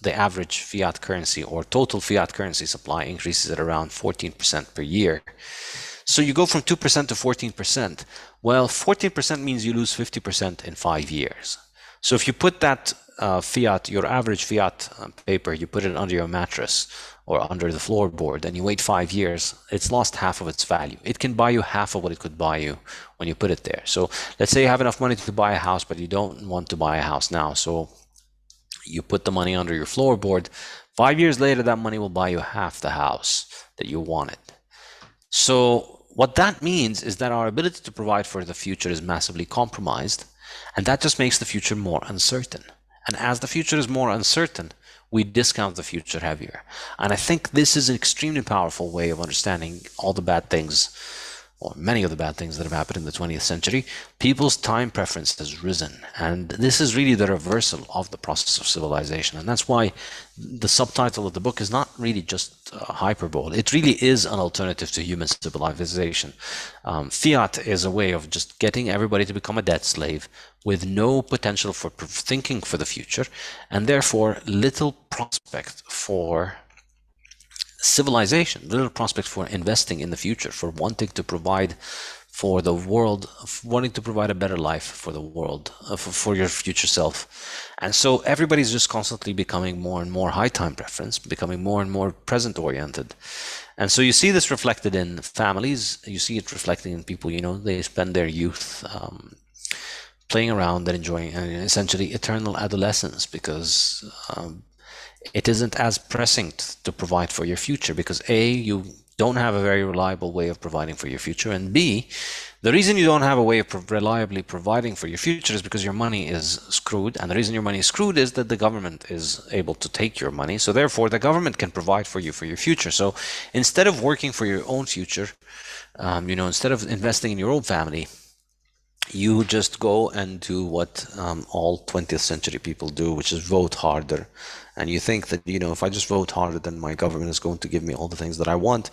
the average fiat currency or total fiat currency supply increases at around 14% per year. So you go from 2% to 14%. Well, 14% means you lose 50% in 5 years. So if you put that fiat, your average fiat paper, you put it under your mattress or under the floorboard, and you wait 5 years, it's lost half of its value. It can buy you half of what it could buy you when you put it there. So let's say you have enough money to buy a house, but you don't want to buy a house now. So you put the money under your floorboard. 5 years later, that money will buy you half the house that you wanted. So what that means is that our ability to provide for the future is massively compromised, and that just makes the future more uncertain. And as the future is more uncertain, we discount the future heavier. And I think this is an extremely powerful way of understanding all the bad things, or many of the bad things that have happened in the 20th century. People's time preference has risen, and this is really the reversal of the process of civilization. And that's why the subtitle of the book is not really just hyperbole. It really is an alternative to human civilization. Fiat is a way of just getting everybody to become a debt slave with no potential for thinking for the future, and therefore little prospect for civilization, little prospect for investing in the future, for wanting to provide for the world, wanting to provide a better life for the world, for your future self. And so everybody's just constantly becoming more and more high time preference, becoming more and more present oriented. And so you see this reflected in families, you see it reflecting in people, they spend their youth playing around and enjoying essentially eternal adolescence, because it isn't as pressing to provide for your future, because A, you don't have a very reliable way of providing for your future, and B, the reason you don't have a way of reliably providing for your future is because your money is screwed, and the reason your money is screwed is that the government is able to take your money, so therefore the government can provide for you for your future. So instead of working for your own future, instead of investing in your own family, you just go and do what all 20th century people do, which is vote harder. And you think that, if I just vote harder, then my government is going to give me all the things that I want.